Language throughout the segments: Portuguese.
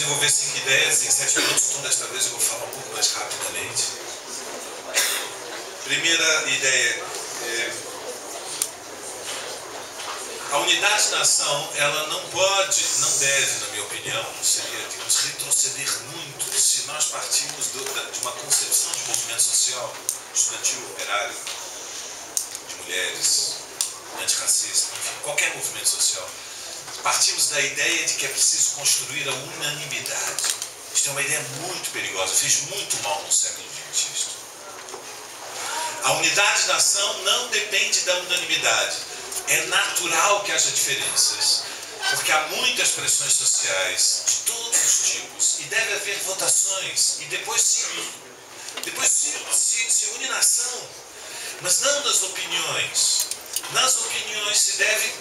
desenvolver 5 ideias em 7 minutos, então desta vez eu vou falar um pouco mais rapidamente. Primeira ideia a unidade da nação, ela não pode, não deve, na minha opinião, seria, digamos, retroceder muito se nós partimos de uma concepção de movimento social, estudantil, operário, de mulheres, antirracista, enfim, qualquer movimento social. Partimos da ideia de que é preciso construir a unanimidade. Isto é uma ideia muito perigosa, fez muito mal no século XX. Isto. A unidade da nação não depende da unanimidade. É natural que haja diferenças, porque há muitas pressões sociais de todos os tipos e deve haver votações e depois se une nação, mas não nas opiniões. Nas opiniões se deve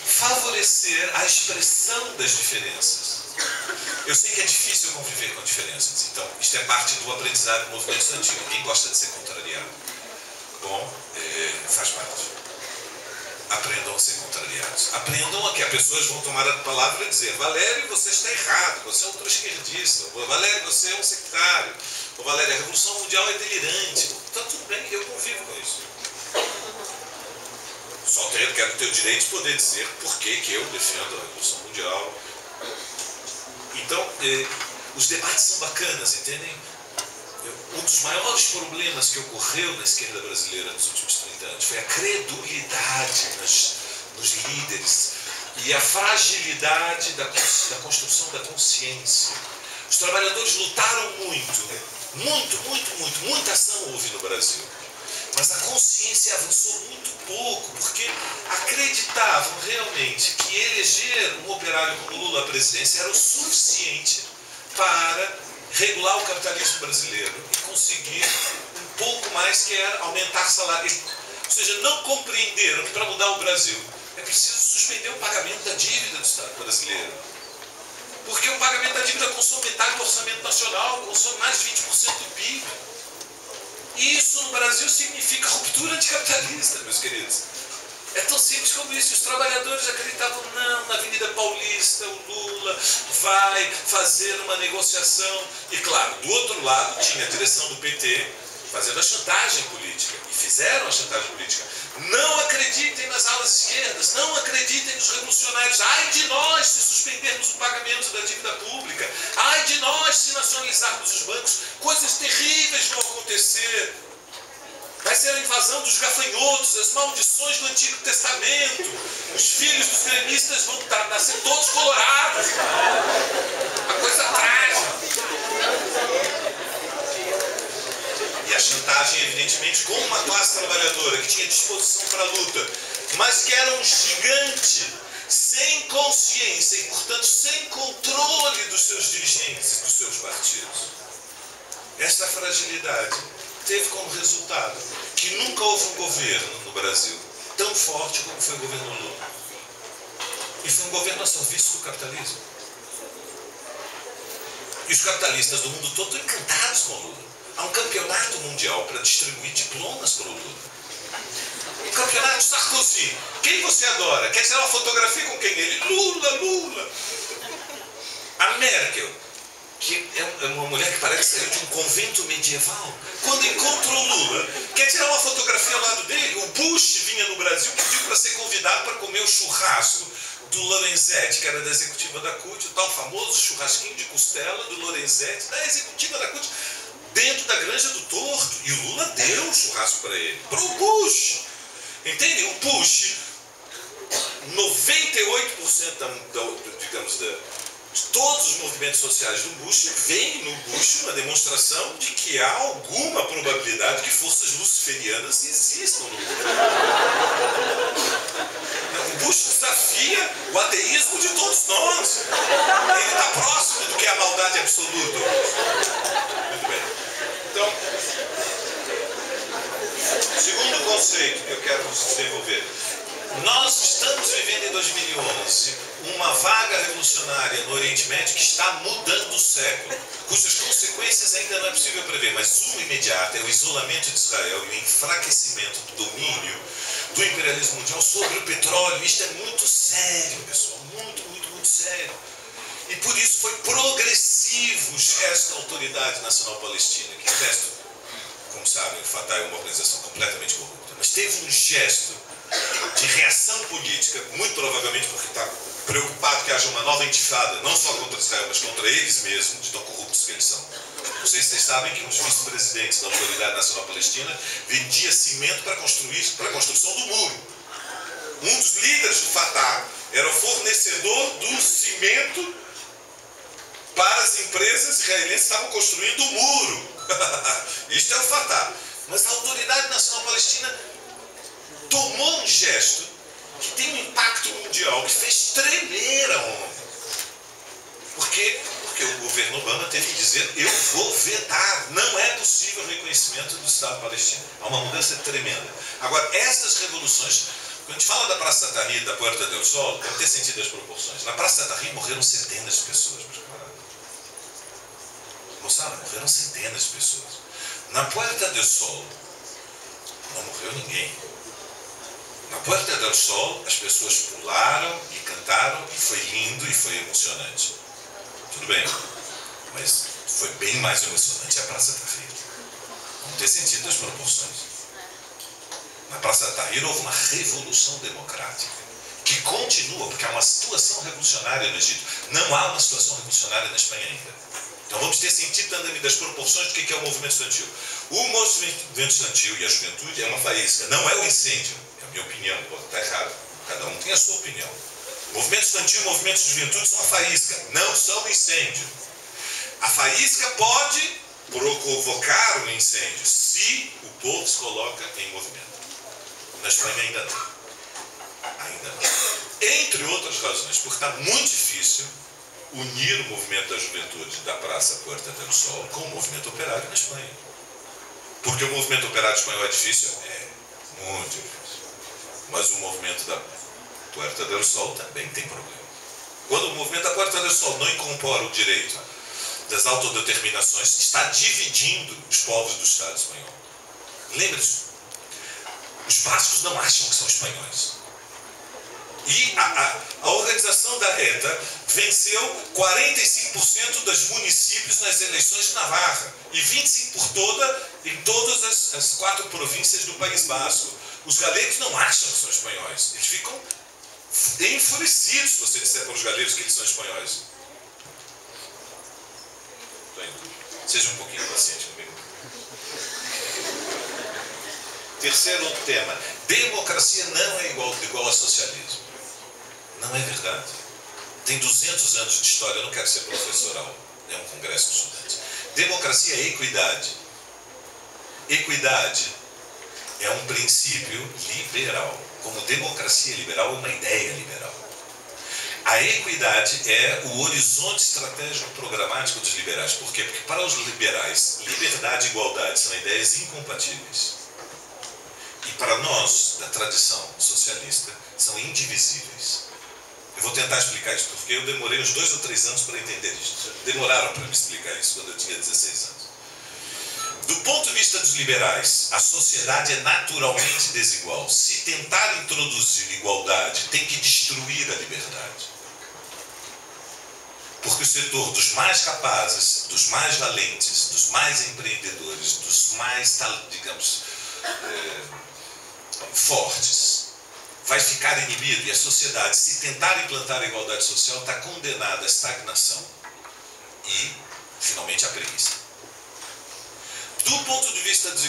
favorecer a expressão das diferenças. Eu sei que é difícil conviver com diferenças, então isto é parte do aprendizado do movimento estudantil. Ninguém gosta de ser contrariado. Bom, faz parte. Aprendam a ser contrariados. Aprendam a que as pessoas vão tomar a palavra e dizer: Valério, você está errado, você é um esquerdista. Valério, você é um sectário. Valério, a Revolução Mundial é delirante. Está tudo bem, eu convivo com isso. Só quero ter o direito de poder dizer por que eu defendo a Revolução Mundial. Então, os debates são bacanas, entendem? Um dos maiores problemas que ocorreu na esquerda brasileira nos últimos 30 anos foi a credulidade nos líderes e a fragilidade da construção da consciência. Os trabalhadores lutaram muita ação houve no Brasil. Mas a consciência avançou muito pouco, porque acreditavam realmente que eleger um operário como Lula à presidência era o suficiente para regular o capitalismo brasileiro e conseguir um pouco mais, que era aumentar salário. Ou seja, não compreenderam que para mudar o Brasil é preciso suspender o pagamento da dívida do Estado brasileiro. Porque o pagamento da dívida consome metade do orçamento nacional, consome mais de 20% do PIB. E isso no Brasil significa ruptura anticapitalista, meus queridos. É tão simples como isso. Os trabalhadores acreditavam: não, na Avenida Paulista o Lula vai fazer uma negociação. E claro, do outro lado tinha a direção do PT fazendo a chantagem política. E fizeram a chantagem política. Não acreditem nas alas esquerdas, não acreditem nos revolucionários. Ai de nós se suspendermos o pagamento da dívida pública. Ai de nós se nacionalizarmos os bancos. Coisas terríveis vão acontecer. Vai ser a invasão dos gafanhotos, as maldições do Antigo Testamento. Os filhos dos gremistas vão nascer todos colorados. Uma coisa trágica. E a chantagem, evidentemente, com uma classe trabalhadora que tinha disposição para a luta, mas que era um gigante sem consciência e, portanto, sem controle dos seus dirigentes, dos seus partidos. Esta fragilidade teve como resultado que nunca houve um governo no Brasil tão forte como foi o governo Lula. E foi um governo a serviço do capitalismo. E os capitalistas do mundo todo estão encantados com o Lula. Há um campeonato mundial para distribuir diplomas para o Lula. Um campeonato Sarkozy. Quem você adora? Quer tirar uma fotografia com quem? Ele? Lula. A Merkel, que é uma mulher que parece sair de um convento medieval, quando encontra o Lula, quer tirar uma fotografia ao lado dele. O Bush vinha no Brasil, pediu para ser convidado para comer o churrasco do Lorenzetti, que era da executiva da CUT, o tal famoso churrasquinho de costela do Lorenzetti, da executiva da CUT, dentro da Granja do Torto. E o Lula deu o churrasco para ele, para o Bush. Entende? O Bush, 98% digamos, de todos os movimentos sociais do Bush, veem no Bush uma demonstração de que há alguma probabilidade que forças luciferianas existam no mundo. O Bush desafia o ateísmo de todos nós. Ele está próximo do que é a maldade absoluta. Muito bem. Então, segundo conceito que eu quero desenvolver. Nós estamos vivendo em 2011 uma vaga revolucionária no Oriente Médio que está mudando o século, cujas consequências ainda não é possível prever, mas uma imediata é o isolamento de Israel e o enfraquecimento do domínio do imperialismo mundial sobre o petróleo. Isto é muito sério, pessoal, muito sério. E por isso foi progressivo o gesto da Autoridade Nacional Palestina, que o resto, como sabem, o Fatah é uma organização completamente corrupta, mas teve um gesto de reação política, muito provavelmente porque está preocupado que haja uma nova intifada, não só contra Israel, mas contra eles mesmos, de tão corruptos que eles são. Não sei se vocês sabem que um dos vice-presidentes da Autoridade Nacional Palestina vendia cimento para a construção do muro. Um dos líderes do Fatah era o fornecedor do cimento para as empresas israelenses que estavam construindo o muro. Isto é o Fatah. Mas a Autoridade Nacional Palestina tomou um gesto que tem um impacto mundial, que fez tremer a ONU. Por quê? Porque o governo Obama teve que dizer: eu vou vetar, não é possível o reconhecimento do Estado palestino. Há uma mudança tremenda. Agora, essas revoluções, quando a gente fala da Praça Tahrir, da Puerta del Sol, tem que ter sentido as proporções. Na Praça Tahrir morreram centenas de pessoas, meus camaradas. Moçada, morreram centenas de pessoas. Na Puerta del Sol, não morreu ninguém. Na Puerta del Sol, as pessoas pularam e cantaram, e foi lindo e foi emocionante. Tudo bem, mas foi bem mais emocionante a Praça Tahrir. Vamos ter sentido as proporções. Na Praça Tahrir houve uma revolução democrática, que continua, porque há uma situação revolucionária no Egito. Não há uma situação revolucionária na Espanha ainda. Então vamos ter sentido também das proporções do que é o movimento estudantil. O movimento estudantil e a juventude é uma faísca, não é o incêndio. É a minha opinião, pode estar errado. Cada um tem a sua opinião. O movimento estudantil e o movimento de juventude são uma faísca, não são um incêndio. A faísca pode provocar um incêndio se o povo se coloca em movimento. Na Espanha ainda não. Ainda não. Entre outras razões, porque está muito difícil unir o movimento da juventude da Praça Puerta del Sol com o movimento operário na Espanha. Porque o movimento operário espanhol é difícil? É muito difícil. Mas o movimento da Puerta del Sol também tem problema. Quando o movimento da Puerta del Sol não incorpora o direito das autodeterminações, está dividindo os povos do Estado espanhol. Lembre-se, os bascos não acham que são espanhóis. E a organização da ETA venceu 45% dos municípios nas eleições de Navarra e 25% em todas as 4 províncias do País Basco. Os galegos não acham que são espanhóis. Eles ficam enfurecidos se você disser para os galegos que eles são espanhóis. Seja um pouquinho paciente comigo. Terceiro tema. Democracia não é igual a socialismo. Não é verdade. Tem 200 anos de história, eu não quero ser professoral. É um congresso de estudantes. Democracia é equidade. Equidade é um princípio liberal. Como democracia liberal é uma ideia liberal. A equidade é o horizonte estratégico programático dos liberais. Por quê? Porque para os liberais, liberdade e igualdade são ideias incompatíveis. E para nós, da tradição socialista, são indivisíveis. Eu vou tentar explicar isso, porque eu demorei uns 2 ou 3 anos para entender isso. Demoraram para me explicar isso quando eu tinha 16 anos. Do ponto de vista dos liberais, a sociedade é naturalmente desigual. Se tentar introduzir igualdade, tem que destruir a liberdade. Porque o setor dos mais capazes, dos mais valentes, dos mais empreendedores, dos mais, digamos, fortes, vai ficar inibido, e a sociedade, se tentar implantar a igualdade social, está condenada à estagnação e, finalmente, à preguiça. Do ponto de vista dos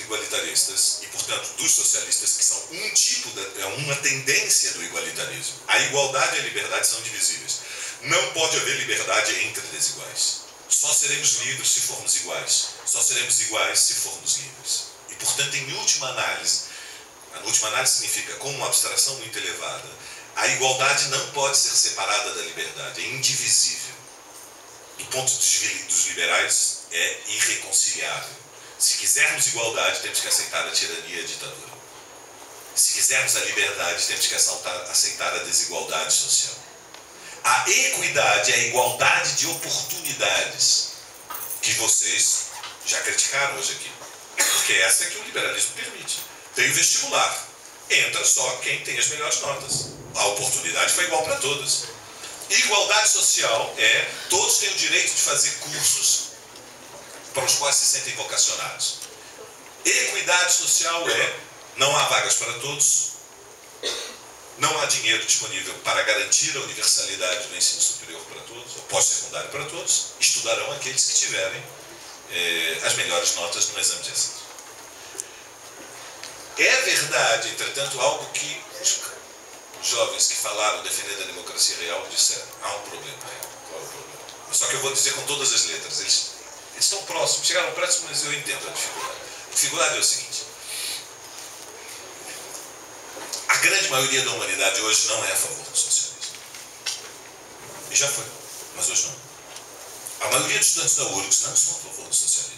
igualitaristas, e, portanto, dos socialistas, que são um tipo, é uma tendência do igualitarismo, a igualdade e a liberdade são indivisíveis. Não pode haver liberdade entre desiguais. Só seremos livres se formos iguais. Só seremos iguais se formos livres. E, portanto, em última análise, a última análise significa, com uma abstração muito elevada, a igualdade não pode ser separada da liberdade, é indivisível. Do ponto dos liberais, é irreconciliável. Se quisermos igualdade, temos que aceitar a tirania e a ditadura. Se quisermos a liberdade, temos que aceitar a desigualdade social. A equidade é a igualdade de oportunidades que vocês já criticaram hoje aqui. Porque essa é que o liberalismo permite. Tem o vestibular. Entra só quem tem as melhores notas. A oportunidade foi igual para todos. Igualdade social é todos têm o direito de fazer cursos para os quais se sentem vocacionados. Equidade social é não há vagas para todos, não há dinheiro disponível para garantir a universalidade do ensino superior para todos, ou pós-secundário para todos, estudarão aqueles que tiverem as melhores notas no exame de acesso. É verdade, entretanto, algo que os jovens que falaram defendendo a democracia real disseram: há um problema real. Qual é o problema? Só que eu vou dizer com todas as letras. Eles estão próximos, chegaram próximos, mas eu entendo a dificuldade. A dificuldade é o seguinte: a grande maioria da humanidade hoje não é a favor do socialismo. E já foi, mas hoje não. A maioria dos estudantes da URGS não são a favor do socialismo.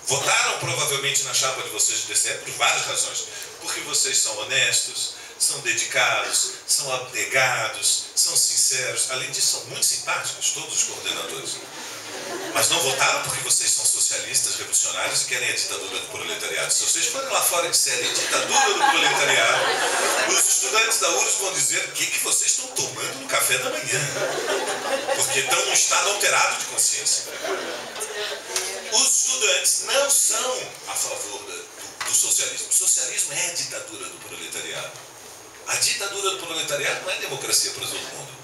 Votaram provavelmente na chapa de vocês de DCE por várias razões. Porque vocês são honestos, são dedicados, são abnegados, são sinceros. Além disso, são muito simpáticos, todos os coordenadores. Mas não votaram porque vocês são socialistas, revolucionários e querem a ditadura do proletariado. Se vocês forem lá fora e disserem ditadura do proletariado, os estudantes da URGS vão dizer o que vocês estão tomando no café da manhã. Porque estão num estado alterado de consciência. Os estudantes não são a favor do socialismo. O socialismo é a ditadura do proletariado. A ditadura do proletariado não é democracia para todo mundo.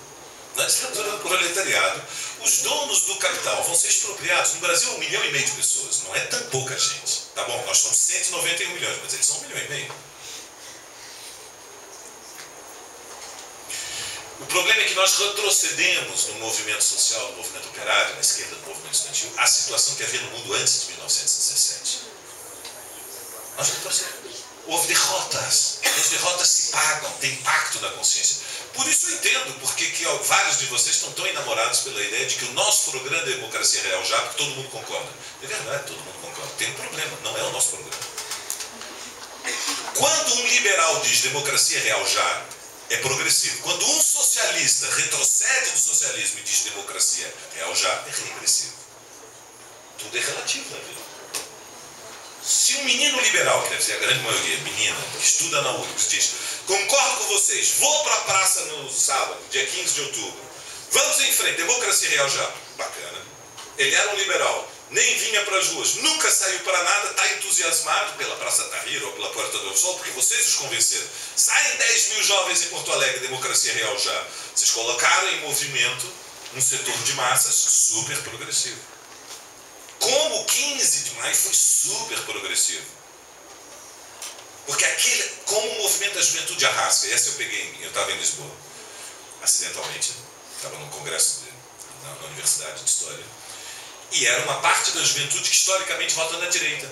Na ditadura do proletariado, os donos do capital vão ser expropriados. No Brasil, 1,5 milhão de pessoas. Não é tão pouca gente. Tá bom, nós somos 191 milhões, mas eles são 1,5 milhão. O problema é que nós retrocedemos no movimento social, no movimento operário, na esquerda do movimento estudantil, à situação que havia no mundo antes de 1917. Nós retrocedemos. Houve derrotas. E as derrotas se pagam, tem impacto na consciência. Por isso eu entendo porque que vários de vocês estão tão enamorados pela ideia de que o nosso programa de democracia real já, porque todo mundo concorda. É verdade, todo mundo concorda. Tem um problema, não é o nosso programa. Quando um liberal diz democracia real já, é progressivo. Quando um socialista retrocede do socialismo e diz democracia real já, é regressivo. Tudo é relativo na vida. Se um menino liberal, que deve ser a grande maioria, menina, que estuda na URGS, diz: concordo com vocês, vou para a praça no sábado, dia 15 de outubro, vamos em frente, democracia real já. Bacana. Ele era um liberal, nem vinha para as ruas, nunca saiu para nada, está entusiasmado pela Praça Tahrir ou pela Puerta do Sol, porque vocês os convenceram. Saem 10 mil jovens em Porto Alegre, democracia real já. Vocês colocaram em movimento um setor de massas super progressivo. Como o 15 de maio foi super progressivo. Porque como o movimento da juventude arrasca, essa eu peguei, eu estava em Lisboa, acidentalmente, estava num congresso na Universidade de História, e era uma parte da juventude que historicamente vota na direita.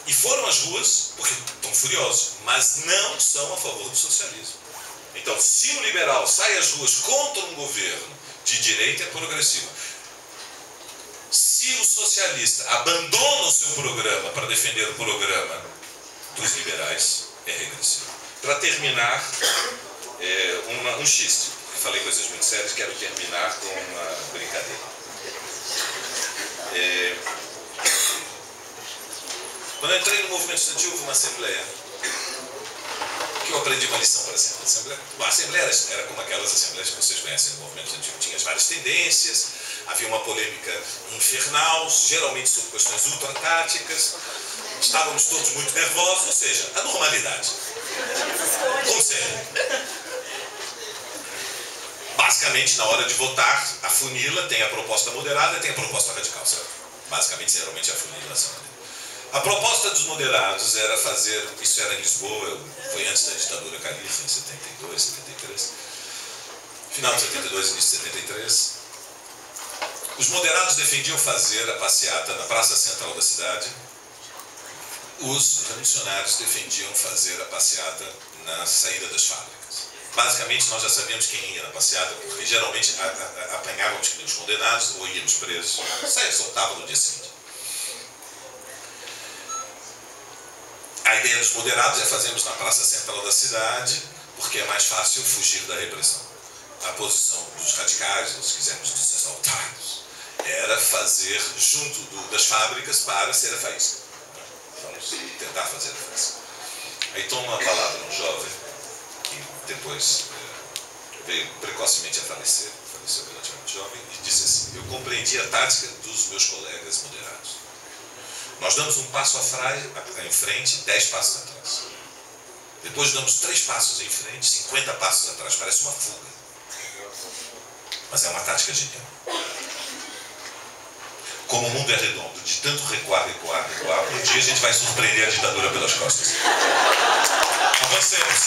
E foram às ruas porque estão furiosos, mas não são a favor do socialismo. Então, se o liberal sai às ruas contra um governo de direita, é progressivo. Se o socialista abandona o seu programa para defender o programa dos liberais, é regressivo. Para terminar, um xiste. Falei coisas muito sérias, quero terminar com uma brincadeira. Quando eu entrei no movimento estudantil, houve uma assembleia que eu aprendi uma lição para sempre. A assembleia era como aquelas assembleias que vocês conhecem no movimento estudantil. Tinha as várias tendências, havia uma polêmica infernal, geralmente sobre questões ultratáticas. Estávamos todos muito nervosos, ou seja, a normalidade. Como sempre. Basicamente, na hora de votar, a funila tem a proposta moderada e tem a proposta radical, certo? Basicamente, geralmente, a funilação. A proposta dos moderados era fazer, isso era em Lisboa, foi antes da ditadura califa, em 72, 73, final de 72, início de 73. Os moderados defendiam fazer a passeata na praça central da cidade. Os revolucionários defendiam fazer a passeata na saída das fábricas. Basicamente, nós já sabíamos quem ia na passeata, porque geralmente apanhávamos que nem os condenados ou íamos presos. Soltavam no dia seguinte. A ideia dos moderados é fazermos na praça central da cidade, porque é mais fácil fugir da repressão. A posição dos radicais, ou se quisermos dos exaltados, era fazer junto das fábricas para ser a faísca. Vamos tentar fazer a faísca. Aí toma a palavra um jovem, que depois veio precocemente a falecer, faleceu relativamente jovem, e disse assim: eu compreendi a tática dos meus colegas moderados. Nós damos um passo em frente, 10 passos atrás. Depois damos 3 passos em frente, 50 passos atrás. Parece uma fuga. Mas é uma tática genial. Como o mundo é redondo, de tanto recuar, um dia a gente vai surpreender a ditadura pelas costas. Avancemos.